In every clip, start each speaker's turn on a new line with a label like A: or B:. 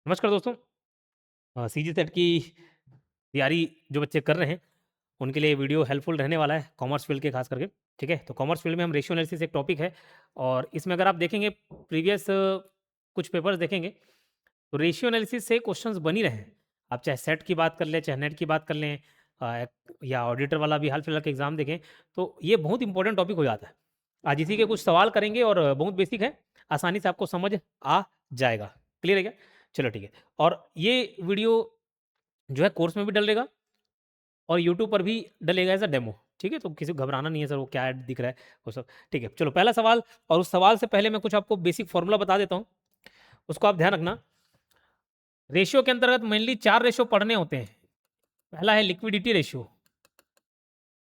A: नमस्कार दोस्तों। CG set की तैयारी जो बच्चे कर रहे हैं उनके लिए वीडियो हेल्पफुल रहने वाला है, कॉमर्स फील्ड के खास करके। ठीक है, तो कॉमर्स फील्ड में हम रेशियो एनालिसिस एक टॉपिक है और इसमें अगर आप देखेंगे प्रीवियस कुछ पेपर्स देखेंगे तो रेशियो एनालिसिस से क्वेश्चंस बन ही रहे हैं। आप चाहे सेट की बात कर लें, चाहे नेट की बात कर लें, या ऑडिटर वाला भी हाल फिलहाल के एग्जाम देखें, तो ये बहुत इंपॉर्टेंट टॉपिक हो जाता है। आज इसी के कुछ सवाल करेंगे और बहुत बेसिक है, आसानी से आपको समझ आ जाएगा। क्लियर है क्या? चलो ठीक है। और ये वीडियो जो है कोर्स में भी डलेगा और यूट्यूब पर भी डलेगा एज अ डेमो। ठीक है, तो किसी को घबराना नहीं है सर वो क्या ऐड दिख रहा है वो सब। ठीक है, चलो पहला सवाल। और उस सवाल से पहले मैं कुछ आपको बेसिक फॉर्मूला बता देता हूँ, उसको आप ध्यान रखना। रेशियो के अंतर्गत मेनली 4 रेशियो पढ़ने होते हैं। पहला है लिक्विडिटी रेशियो,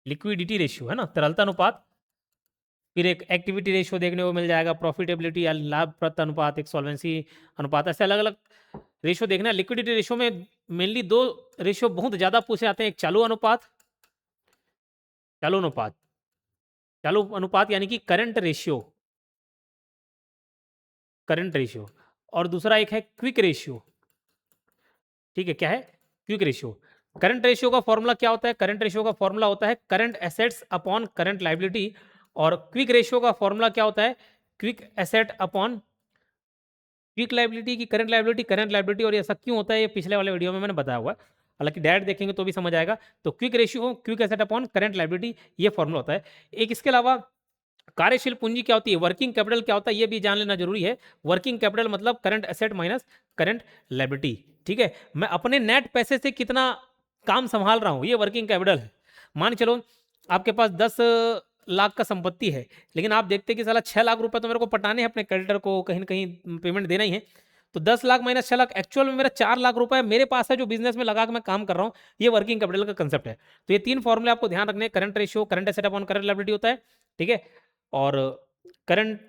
A: लिक्विडिटी रेशियो है ना, तरलता अनुपात। फिर एक एक्टिविटी रेशियो देखने को मिल जाएगा, प्रॉफिटेबिलिटी या लाभप्रद अनुपात, एक सॉल्वेंसी अनुपात, ऐसे अलग अलग रेशियो देखना है। लिक्विडिटी रेशियो में मेनली 2 रेशियो बहुत ज्यादा पूछे जाते हैं, एक चालू अनुपात, चालू अनुपात, चालू अनुपात यानी कि करंट रेशियो, करंट रेशियो। और दूसरा एक है क्विक रेशियो। ठीक है, क्या है? Quick ratio. करंट रेशियो का फॉर्मूला क्या होता है? करंट रेशियो का फॉर्मूला होता है current assets upon current liability. और क्विक रेशियो का फॉर्मूला क्या होता है? Quick asset upon quick liability की करंट लाइबिलिटी, करंट लाइबिलिटी। और ऐसा क्यों होता है ये पिछले वाले वीडियो में मैंने बताया हुआ है, हालांकि डायरेक्ट देखेंगे तो भी समझ आएगा। तो quick ratio, quick asset upon current liability, ये फॉर्मूला होता है। एक इसके अलावा कार्यशील पूंजी क्या होती है, वर्किंग कैपिटल क्या होता है, ये भी जान लेना जरूरी है। वर्किंग कैपिटल मतलब current asset minus current liability. ठीक है, मैं अपने नेट पैसे से कितना काम संभाल रहा हूं, ये वर्किंग कैपिटल है। मान चलो आपके पास 10 लाख का संपत्ति है, लेकिन आप देखते कि साला 6 लाख रुपए तो मेरे को पटाने हैं अपने क्रेडिटर को, कहीं ना कहीं पेमेंट देना ही है। तो 10 लाख माइनस 6 लाख, एक्चुअल में मेरा 4 लाख रुपए मेरे पास है जो बिजनेस में लगा के मैं काम कर रहा हूँ। ये वर्किंग कैपिटल का कंसेप्ट है। तो ये 3 फॉर्मूले आपको ध्यान रखने, current ratio, current asset upon current liability होता है। ठीक है, और करंट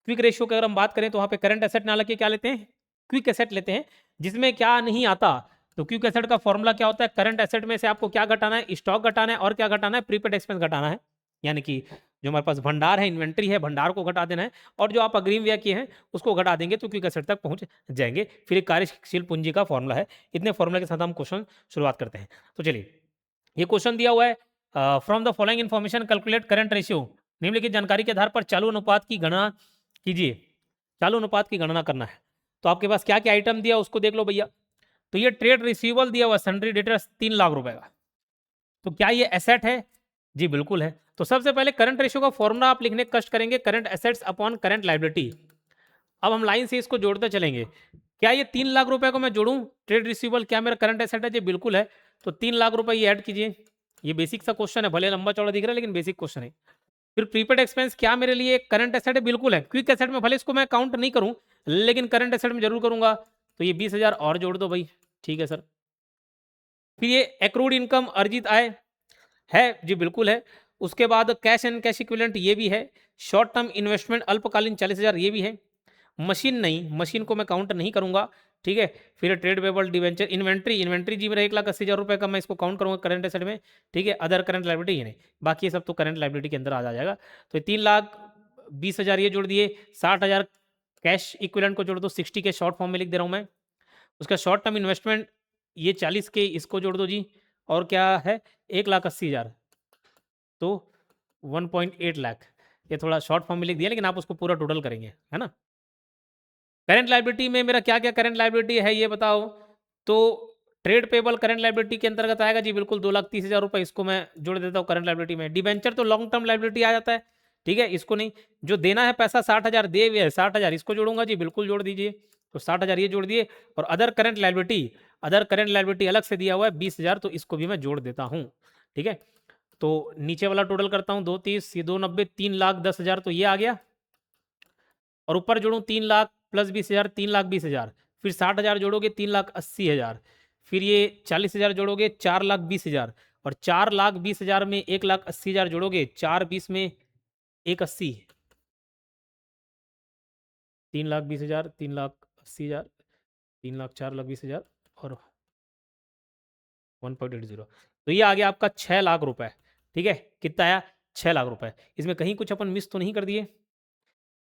A: क्विक रेशियो की अगर हम बात करें तो वहां पे करंट एसेट ना लगे क्या लेते हैं, क्विक एसेट लेते हैं, जिसमें क्या नहीं आता। तो क्विक एसेट का फॉर्मूला क्या होता है? करंट एसेट में से आपको क्या घटाना है? स्टॉक घटाना है, और क्या घटाना है? प्रीपेड एक्सपेंस घटाना है। यानी कि जो हमारे पास भंडार है, इन्वेंट्री है, भंडार को घटा देना है, और जो आप अग्रिम व्यय किए हैं उसको घटा देंगे तो क्विक एसेट तक पहुंच जाएंगे। फिर एक कार्यशील पूंजी का फॉर्मूला है। इतने फॉर्मूला के साथ हम क्वेश्चन शुरुआत करते हैं। तो चलिए, ये क्वेश्चन दिया हुआ है, from the following information calculate current ratio. निम्नलिखित जानकारी के आधार पर चालू अनुपात की गणना कीजिए। चालू अनुपात की गणना करना है। तो आपके पास क्या क्या आइटम दिया उसको देख लो भैया। तो ये ट्रेड रिसीवेबल दिया हुआ, सन्ड्री डेटर्स 3 लाख रुपए का। तो क्या ये एसेट है? जी बिल्कुल है। तो सबसे पहले करंट रेशियो का फॉर्मूला आप लिखने कष्ट करेंगे, current assets upon current liability. अब हम लाइन से इसको जोड़ते चलेंगे। क्या ये 3 लाख रुपए को मैं जोड़ूं? ट्रेड रिसीवेबल क्या मेरा करंट एसेट है? जी बिल्कुल है। तो 3 लाख रुपए ये ऐड कीजिए। ये बेसिक सा क्वेश्चन है, भले लंबा चौड़ा दिख रहा है लेकिन बेसिक क्वेश्चन है। फिर प्रीपेड एक्सपेंस क्या मेरे लिए करंट एसेट है? बिल्कुल है। क्विक एसेट में भले इसको मैं काउंट नहीं करूं, लेकिन करंट एसेट में जरूर करूंगा। तो ये 20,000 और जोड़ दो भाई। ठीक है सर। फिर ये एक्रूड इनकम, अर्जित आय है? जी बिल्कुल है। उसके बाद कैश एंड कैश इक्विवेलेंट ये भी है। शॉर्ट टर्म इन्वेस्टमेंट अल्पकालीन 40,000 ये भी है। मशीन नहीं, मशीन को मैं काउंट नहीं करूंगा। ठीक है। फिर trade payable, debenture, inventory, inventory जी मेरा 1,80,000 रुपए का, मैं इसको काउंट करूंगा करंट एसेट में। ठीक है। अदर करंट लाइबिलिटी ये नहीं, बाकी ये सब तो करंट लाइबिलिटी के अंदर आ जाएगा। तो 3,20,000 ये जोड़ दिए, 60,000 कैश इक्विवेलेंट को जोड़ दो, 60 के शॉर्ट फॉर्म में लिख दे रहा हूं मैं। उसका शॉर्ट टर्म इन्वेस्टमेंट ये 40 के, इसको जोड़ दो जी। और क्या है? 1,80,000, तो 1.8 लाख। ये थोड़ा शॉर्ट फॉर्म में लिख दिया, लेकिन आप उसको पूरा टोटल करेंगे, है ना। करंट लायबिलिटी में मेरा क्या क्या करंट लायबिलिटी है ये बताओ। तो ट्रेड पेबल करंट लायबिलिटी के अंतर्गत आएगा जी बिल्कुल, 2,30,000 रुपए, इसको मैं जोड़ देता हूँ करंट लायबिलिटी में। डिबेंचर तो लॉन्ग टर्म लायबिलिटी आ जाता है। ठीक है, इसको नहीं। जो देना है पैसा 60,000 दे हुए है, 60,000 इसको जोड़ूंगा जी बिल्कुल जोड़ दीजिए। तो 60,000 ये जोड़ दिए। और other current liability, other current liability अलग से दिया हुआ है 20,000, तो इसको भी मैं जोड़ देता हूँ। ठीक है। तो नीचे वाला टोटल करता हूँ, 2,30, ये 2,90, 3,10,000, तो ये आ गया। और ऊपर जोड़ूं 3 लाख प्लस 20,000, 3,20,000। फिर 60,000 जोड़ोगे 3,80,000। फिर ये 40,000 जोड़ोगे 4,20,000। और 4,20,000 में 1,80,000 जोड़ोगे, 4,20 में 1,80, 3,20,000, 3,80,000, 3,00,000, 4,20,000 और 1.80। तो ये आ गया आपका 6 लाख रुपए। ठीक है, कितना आया? 6 लाख रुपए। इसमें कहीं कुछ अपन मिस तो नहीं कर दिए?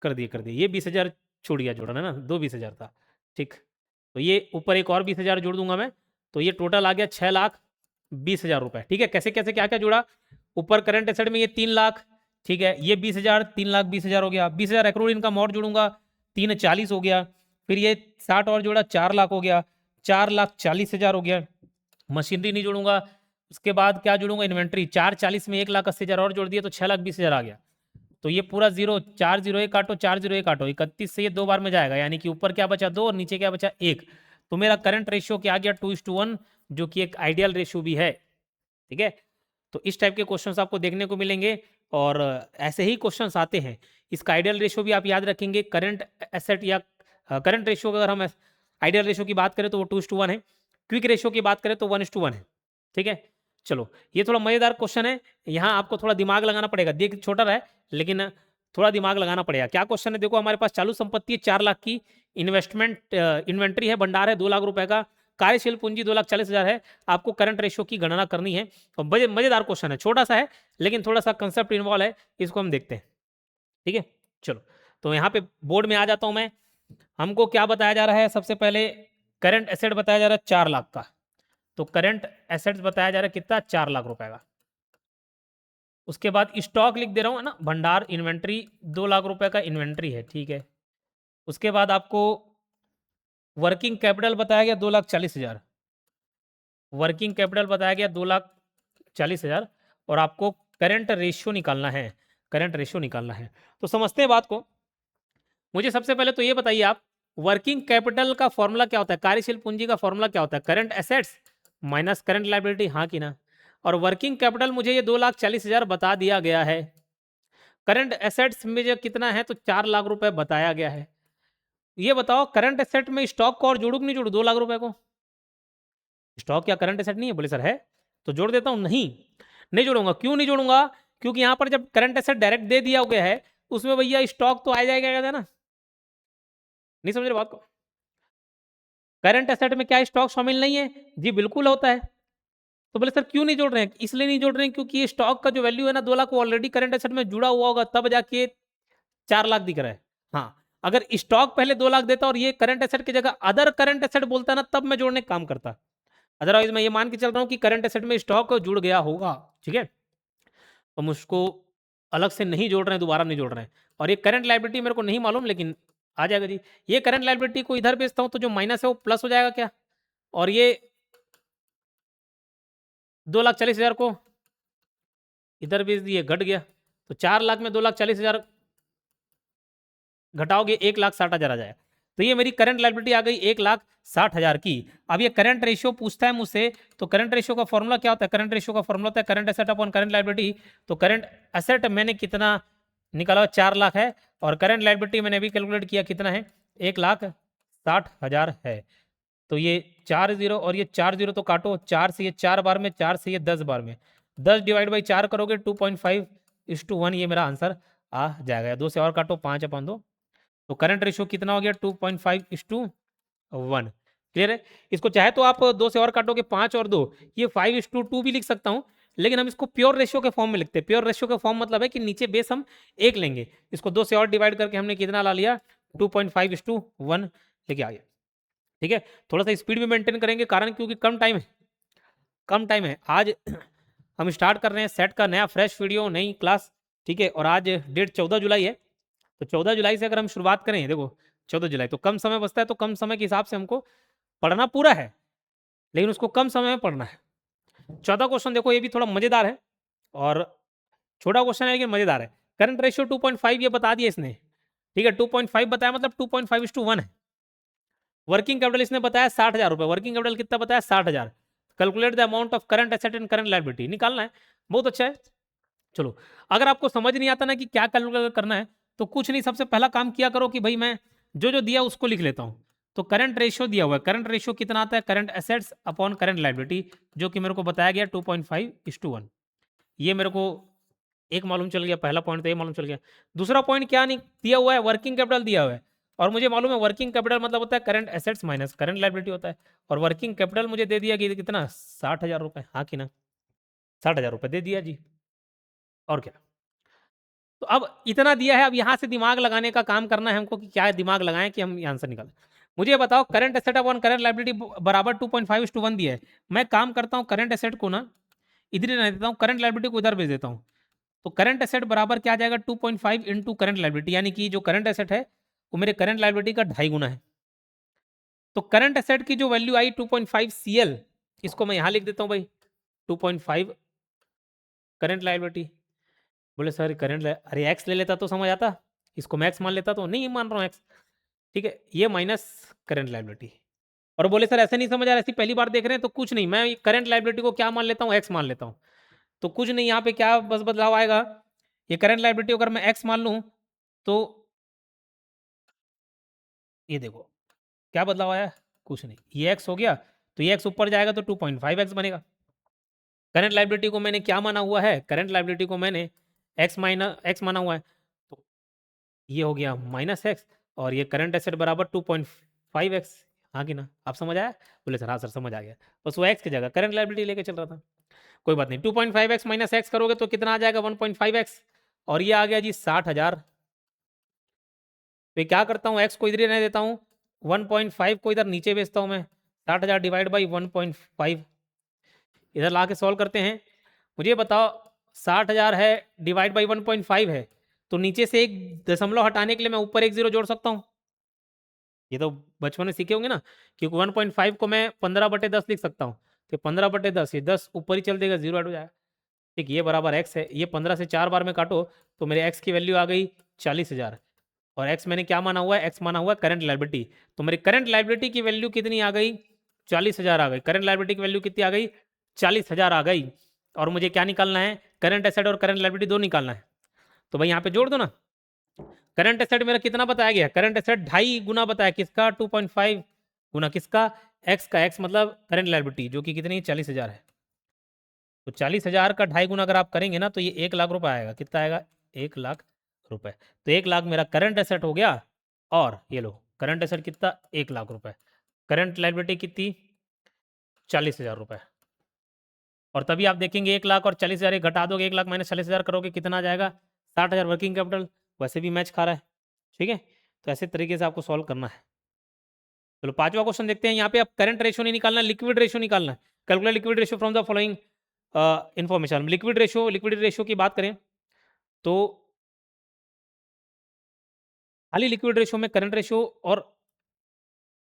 A: कर दिए, कर दिए। ये 20,000 छूट गया जोड़ना, है ना, 2 20,000 था। ठीक। तो ये ऊपर एक और 20,000 जोड़ दूंगा मैं, तो ये टोटल आ गया 6,20,000 रुपए। ठीक है, कैसे कैसे क्या क्या जुड़ा, ऊपर करंट एसेट में ये 3 लाख, ठीक है, ये 20,000, 3,20,000 हो गया, 20,000 एक्रूड इनकम और जोड़ूंगा 3,40,000 हो गया, फिर ये 60 और जोड़ा 4 लाख हो गया, 4,40,000 हो गया, मशीनरी नहीं जोड़ूंगा, उसके बाद क्या जोड़ूंगा, इन्वेंट्री 4,40 में 1,80,000 और जोड़ दिया तो 6,20,000 आ गया। तो ये पूरा जीरो, 401 काटो, 401 काटो, 31 से ये 2 बार में जाएगा, यानी कि ऊपर क्या बचा 2 और नीचे क्या बचा 1। तो मेरा करंट रेशियो क्या आ गया 2:1, जो कि एक आइडियल रेशियो भी है। ठीक है, तो इस टाइप के क्वेश्चंस आपको देखने को मिलेंगे और ऐसे ही क्वेश्चंस आते हैं। इसका आइडियल रेशियो भी आप याद रखेंगे, करंट एसेट या करंट रेशियो अगर हम आइडियल रेशियो की बात करें तो वो 2:1 है, क्विक रेशियो की बात करें तो 1:1 है। ठीक है, चलो ये थोड़ा मजेदार क्वेश्चन है, यहाँ आपको थोड़ा दिमाग लगाना पड़ेगा, देख छोटा रहा है लेकिन थोड़ा दिमाग लगाना पड़ेगा। क्या क्वेश्चन है, देखो हमारे पास चालू संपत्ति है 4 लाख की, इन्वेस्टमेंट इन्वेंट्री है, भंडार है 2 लाख रुपए का, कार्यशील पूंजी 2,40,000 है, आपको करंट रेशियो की गणना करनी है। और मजेदार क्वेश्चन है, छोटा सा है लेकिन थोड़ा सा कंसेप्ट इन्वॉल्व है, इसको हम देखते हैं। ठीक है, चलो तो यहाँ पे बोर्ड में आ जाता हूँ मैं। हमको क्या बताया जा रहा है, सबसे पहले करंट एसेट बताया जा रहा है 4 लाख का, तो करंट एसेट्स बताया जा रहा है कितना, 4 लाख रुपए का। उसके बाद स्टॉक लिख दे रहा हूँ, है ना, भंडार इन्वेंट्री 2 लाख रुपए का इन्वेंट्री है। ठीक है, उसके बाद आपको वर्किंग कैपिटल बताया गया 2,40,000, वर्किंग कैपिटल बताया गया 2,40,000 और आपको करंट रेशियो निकालना है, करंट रेशियो निकालना है। तो समझते हैं बात को। मुझे सबसे पहले तो ये बताइए आप, वर्किंग कैपिटल का फॉर्मूला क्या होता है, कार्यशील पूंजी का फॉर्मूला क्या होता है, current assets minus current liability, हाँ कि ना। और वर्किंग कैपिटल मुझे ये 2,40,000 बता दिया गया है, करंट एसेट्स में जो कितना है तो 4 लाख रुपए बताया गया है। ये बताओ करंट एसेट में स्टॉक को और जोड़ू कि नहीं जोड़ू, 2 लाख रुपए को, स्टॉक क्या करंट एसेट नहीं है, बोले सर है, तो जोड़ देता हूं, नहीं नहीं जोड़ूंगा। क्यों नहीं जोड़ूंगा, क्योंकि यहां पर जब करंट एसेट डायरेक्ट दे दिया गया है उसमें भैया स्टॉक तो आ जाएगा, कहते हैं ना, नहीं समझ रहे बात को। करंट एसेट में क्या स्टॉक शामिल नहीं है, जी बिल्कुल होता है। तो बोले सर क्यों नहीं जोड़ रहे हैं, इसलिए नहीं जोड़ रहे हैं क्योंकि ये स्टॉक का जो वैल्यू है ना 2 लाख वो ऑलरेडी करंट एसेट में जुड़ा हुआ होगा, तब जाके 4 लाख दिख रहा है। हाँ, अगर स्टॉक पहले 2 लाख देता और ये करंट एसेट की जगह अदर करंट एसेट बोलता ना, तब मैं जोड़ने का काम करता। अदरवाइज मैं ये मान के चल रहा हूँ कि करंट एसेट में स्टॉक जुड़ गया होगा। ठीक है, हम उसको अलग से नहीं जोड़ रहे हैं, दोबारा नहीं जोड़ रहे हैं। और ये करंट लायबिलिटी मेरे को नहीं मालूम लेकिन आ जाएगा जी। ये करंट लायबिलिटी को इधर भेजता हूँ तो जो माइनस है वो प्लस हो जाएगा क्या, और ये 2,40,000 को इधर भेज दिए, घट गया, तो 4 लाख में 2,40,000 घटाओगे 1,60,000 आ जाएगा। तो ये मेरी करंट लायबिलिटी आ गई 1,60,000 की। अब ये करंट रेशियो पूछता है मुझसे, तो करंट रेशियो का फॉर्मूला क्या होता है, करंट रेशियो का फॉर्मूला होता है current asset upon current liability. तो करंट एसेट मैंने कितना निकाला, 4 लाख है, और करंट लायबिलिटी मैंने अभी कैलकुलेट किया कितना है, 1,60,000 है। तो ये 4 जीरो और ये 4 जीरो तो काटो, 4 से ये 4 बार में, 4 से ये 10 बार में, 10 डिवाइड बाई 4 करोगे 2.5:1, ये मेरा आंसर आ जाएगा। 2 से और काटो, 5/2, तो करंट रेशियो कितना हो गया 2.5:1। क्लियर है, इसको चाहे तो आप 2 से और काटोगे 5 और 2, ये 5:2 भी लिख सकता हूँ, लेकिन हम इसको प्योर रेशियो के फॉर्म में लिखते हैं। प्योर रेशियो का फॉर्म मतलब है कि नीचे बेस हम 1 लेंगे, इसको 2 से और डिवाइड करके हमने कितना ला लिया 2.5:1 लेके आ गया। ठीक है, थोड़ा सा स्पीड में मेंटेन करेंगे, कारण क्योंकि कम टाइम है, कम टाइम है आज। हम स्टार्ट कर रहे हैं सेट का नया फ्रेश वीडियो, नई क्लास। ठीक है, और आज डेट 14 जुलाई है, तो 14 जुलाई से अगर हम शुरुआत करें, देखो 14 जुलाई तो कम समय बचता है, तो कम समय के हिसाब से हमको पढ़ना पूरा है, लेकिन उसको कम समय में पढ़ना है। 14 क्वेश्चन देखो, ये भी थोड़ा मजेदार है और छोटा क्वेश्चन है लेकिन मजेदार है। करंट रेशियो 2.5 ये बता दिया इसने। ठीक है, 2.5 बताया मतलब 2.5:1 है। वर्किंग कैपिटल इसने बताया 60,000 रुपए, वर्किंग कैपिटल कितना बताया 60,000। Calculate the amount of current asset and current liability निकालना है, बहुत अच्छा है। चलो, अगर आपको समझ नहीं आता ना कि क्या कैलकुलेट करना है, तो कुछ नहीं, सबसे पहला काम किया करो कि भाई मैं जो जो दिया उसको लिख लेता हूँ। तो करंट रेशियो दिया हुआ है, करंट रेशियो कितना आता है, current assets upon current liability, जो कि मेरे को बताया गया 2.5:1। ये मेरे को एक मालूम चल गया, पहला पॉइंट तो ये मालूम चल गया। दूसरा पॉइंट क्या नहीं दिया हुआ है, वर्किंग कैपिटल दिया हुआ है, और मुझे मालूम है वर्किंग कैपिटल मतलब होता है current assets minus current liability होता है, और वर्किंग कैपिटल मुझे दे दिया कि कितना 60,000 रुपए, हाँ कि ना, 60,000 रुपए दे दिया जी, और क्या। तो अब इतना दिया है, अब यहाँ से दिमाग लगाने का काम करना है हमको कि क्या दिमाग लगाएं कि हम आंसर निकालें। मुझे ये बताओ current asset upon current liability बराबर 2.5:1 दिया है। मैं काम करता हूँ करंट एसेट को ना इधर ही रहने देता हूँ, करंट लायबिलिटी को उधर भेज देता हूँ। तो करंट एसेट बराबर क्या आ जाएगा 2.5 इंटू करंट लायबिलिटी, यानी कि जो करंट एसेट है वो मेरे करंट लायबिलिटी का 2.5 गुना है। तो करंट एसेट की जो वैल्यू आई 2.5 सीएल, इसको मैं यहां लिख देता हूं भाई 2.5 करंट लायबिलिटी। बोले सर करंट, अरे एक्स ले लेता तो समझ आता, इसको मैं एक्स मान लेता, तो नहीं मान रहा हूँ एक्स। ठीक है, ये माइनस करंट लायबिलिटी। और बोले सर ऐसे नहीं समझ आ रहा, ऐसी पहली बार देख रहे हैं, तो कुछ नहीं, मैं करंट लायबिलिटी को क्या मान लेता हूँ, एक्स मान लेता हूँ। तो कुछ नहीं, यहाँ पे क्या बस बदलाव आएगा, ये करंट लायबिलिटी अगर मैं एक्स मान लूँ तो ये देखो क्या बदलाव आया, कुछ नहीं, ये एक्स हो गया, तो ये एक्स ऊपर जाएगा तो 2.5 एक्स बनेगा। करंट लायबिलिटी को मैंने क्या माना हुआ है, करंट लायबिलिटी को मैंने एक्स माइनस एक्स माना हुआ है, तो ये हो गया माइनस एक्स, और ये करंट एसेट बराबर 2.5 एक्स। हाँ कि ना, आप समझ आया? बोले सर हाँ सर समझ आ गया, बस वो एक्स की जगह करंट लायबिलिटी लेके चल रहा था। कोई बात नहीं, 2.5 एक्स माइनस एक्स करोगे तो कितना आ जाएगा 1.5 एक्स, और ये आ गया जी 60,000। तो क्या करता हूँ, एक्स को इधर ही रहने देता हूँ, 1.5 को इधर नीचे भेजता हूँ मैं, 60,000 डिवाइड बाई 1.5 इधर ला के सॉल्व करते हैं। मुझे बताओ 60,000 है डिवाइड बाई 1.5 है, तो नीचे से एक दशमलव हटाने के लिए मैं ऊपर एक जीरो जोड़ सकता हूँ। ये तो बचपन में सीखे होंगे ना, क्योंकि 1.5 को मैं 15/10 लिख सकता हूँ, तो 15/10 ये 10 ऊपर ही चल देगा, जीरो हट हो जाएगा। ठीक, ये बराबर एक्स है, ये 15 से 4 बार में काटो तो मेरे एक्स की वैल्यू आ गई 40,000। और एक्स मैंने क्या माना हुआ है, एक्स माना हुआ है करंट लायबिलिटी, तो मेरी करंट लायबिलिटी की वैल्यू कितनी आ गई, 40,000 आ गई। करंट लायबिलिटी की वैल्यू कितनी आ गई, 40,000 आ गई। और मुझे क्या निकालना है, करंट एसेट और करंट लायबिलिटी दो निकालना है, तो भाई यहाँ पे जोड़ दो ना। करंट एसेट मेरा कितना बताया गया, करंट एसेट 2.5 गुना बताया किसका, 2.5 गुना किसका, एक्स का, एक्स मतलब करंट लायबिलिटी जो कि कितनी 40,000 है। तो 40,000 का 2.5 गुना अगर आप करेंगे ना तो ये 1 लाख रुपए आएगा, कितना आएगा 1 लाख रुपए। तो 1 लाख मेरा करंट एसेट हो गया, और ये लो करंट एसेट कितना 1 लाख रुपए, करंट लायबिलिटी कितनी 40,000 रुपए। और तभी आप देखेंगे 1 लाख और 40,000 घटा दोगे, 1 लाख माइनस 40,000 करोगे कितना आ जाएगा 60,000 वर्किंग कैपिटल, वैसे भी मैच खा रहा है। ठीक है, तो ऐसे तरीके से आपको सॉल्व करना है। चलो पांचवा क्वेश्चन देखते हैं, यहाँ पे आप करंट रेशियो नहीं निकालना, लिक्विड रेशियो निकालना है। Calculate liquid ratio from the following information. Liquid ratio की बात करें तो खाली लिक्विड रेशियो में करंट रेशियो और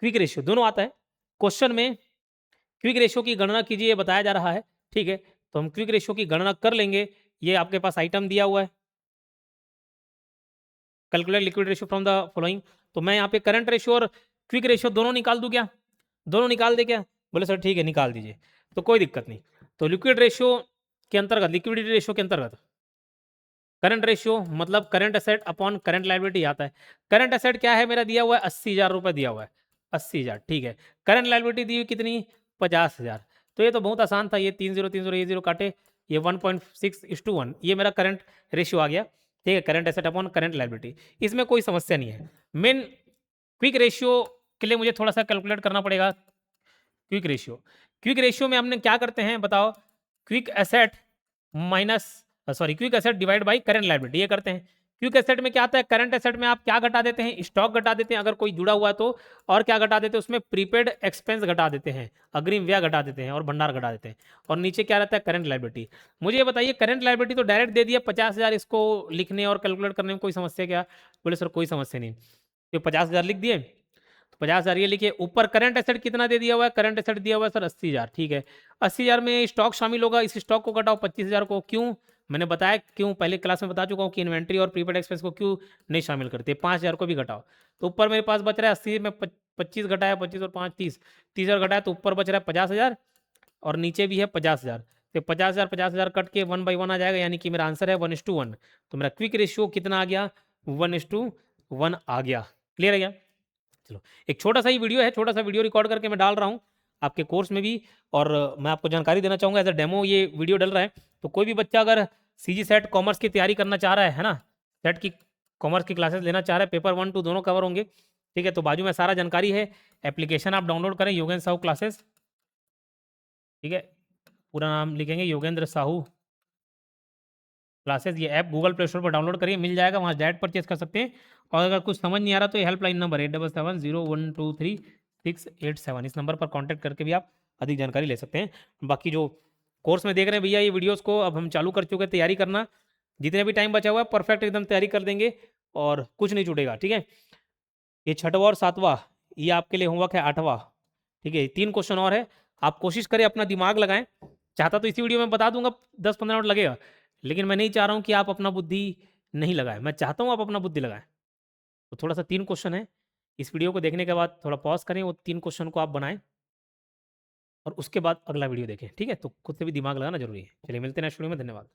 A: क्विक रेशियो दोनों आता है। क्वेश्चन में क्विक रेशियो की गणना कीजिए ये बताया जा रहा है। ठीक है, तो हम क्विक रेशियो की गणना कर लेंगे, ये आपके पास आइटम दिया हुआ है, calculate liquid ratio from the following. तो मैं यहाँ पे करंट रेशियो और क्विक रेशियो दोनों निकाल दूं क्या, दोनों निकाल दे क्या? बोले सर ठीक है निकाल दीजिए, तो कोई दिक्कत नहीं। तो लिक्विड रेशियो के अंतर्गत, लिक्विडिटी रेशियो के अंतर्गत करंट रेशियो मतलब current asset upon current liability आता है। करंट एसेट क्या है मेरा दिया हुआ है 80,000 रुपये दिया हुआ है, 80,000। ठीक है, करंट लायबिलिटी दी हुई कितनी 50,000। तो ये तो बहुत आसान था, ये 3 0 ये जीरो काटे, ये 1.6:1 ये मेरा करंट रेशियो आ गया। ठीक है, current asset upon current liability, इसमें कोई समस्या नहीं है। मेन क्विक रेशियो के लिए मुझे थोड़ा सा कैलकुलेट करना पड़ेगा। क्विक रेशियो, क्विक रेशियो में हमने क्या करते हैं बताओ, quick asset minus sorry quick asset divide by current liability ये करते हैं। क्विक एसेट में क्या आता है, करंट एसेट में आप क्या घटा देते हैं, स्टॉक घटा देते हैं अगर कोई जुड़ा हुआ है तो, और क्या घटा देते हैं उसमें प्रीपेड एक्सपेंस घटा देते हैं, अग्रिम व्यय घटा देते हैं और भंडार घटा देते हैं, और नीचे क्या रहता है करंट लायबिलिटी। मुझे ये बताइए करंट लायबिलिटी तो डायरेक्ट दे दिया 50,000, इसको लिखने और कैलकुलेट करने में कोई समस्या क्या? बोले सर कोई समस्या नहीं, तो 50,000 लिख दिए, तो 50,000 ये लिखिए। ऊपर करंट एसेट कितना दे दिया हुआ है, करंट एसेट दिया हुआ है सर 80,000। ठीक है, 80,000 में स्टॉक शामिल होगा, इस स्टॉक को घटाओ 25,000 को, क्यों मैंने बताया, क्यों पहले क्लास में बता चुका हूँ कि इन्वेंट्री और प्रीपेड एक्सपेंस को क्यों नहीं शामिल करते। 5,000 को भी घटाओ, तो ऊपर मेरे पास बच रहा है 80 में 25 घटाया, 25 और 5 30, 30,000 घटाया, तो ऊपर बच रहा है 50,000, और नीचे भी है 50,000। तो 50,000 कट के 1/1 आ जाएगा, यानी कि मेरा आंसर है 1:1। तो मेरा क्विक रेशियो कितना आ गया 1:1 आ गया। क्लियर है क्या? चलो, एक छोटा सा ही वीडियो है, छोटा सा वीडियो रिकॉर्ड करके मैं डाल रहा हूँ आपके कोर्स में भी, और मैं आपको जानकारी देना चाहूँगा एज अ डेमो ये वीडियो डल रहा है। तो कोई भी बच्चा अगर सीजी सेट कॉमर्स की तैयारी करना चाह रहा है ना, सेट की कॉमर्स की क्लासेस लेना चाह रहा है, पेपर 1 2 दोनों कवर होंगे। ठीक है, तो बाजू में सारा जानकारी है, एप्लीकेशन आप डाउनलोड करें योगेंद्र साहू क्लासेस। ठीक है, पूरा नाम लिखेंगे योगेंद्र साहू क्लासेस ये ऐप गूगल प्ले स्टोर पर डाउनलोड करिए, मिल जाएगा, वहाँ डायरेक्ट परचेज कर सकते हैं। और अगर कुछ समझ नहीं आ रहा तो ये हेल्पलाइन नंबर 8770123687, इस नंबर पर कॉन्टैक्ट करके भी आप अधिक जानकारी ले सकते हैं। बाकी जो कोर्स में देख रहे हैं भैया ये वीडियोज़ को अब हम चालू कर चुके हैं, तैयारी करना, जितने भी टाइम बचा हुआ है परफेक्ट एकदम तैयारी कर देंगे और कुछ नहीं छूटेगा, ठीक है। ये छठवा और सातवां, ये आपके लिए होमवर्क है, आठवां, ठीक है। 3 क्वेश्चन और है, आप कोशिश करें, अपना दिमाग लगाएं। चाहता तो इसी वीडियो में बता दूंगा, 10-15 मिनट लगेगा, लेकिन मैं नहीं चाह रहा हूं कि आप अपना बुद्धि नहीं लगाएं, मैं चाहता हूं आप अपना बुद्धि लगाएं। तो थोड़ा सा 3 क्वेश्चन है, इस वीडियो को देखने के बाद थोड़ा पॉज करें, वो 3 क्वेश्चन को आप बनाएं और उसके बाद अगला वीडियो देखें, ठीक है। तो खुद से भी दिमाग लगाना जरूरी है। चलिए मिलते हैं नेक्स्ट वीडियो में, धन्यवाद।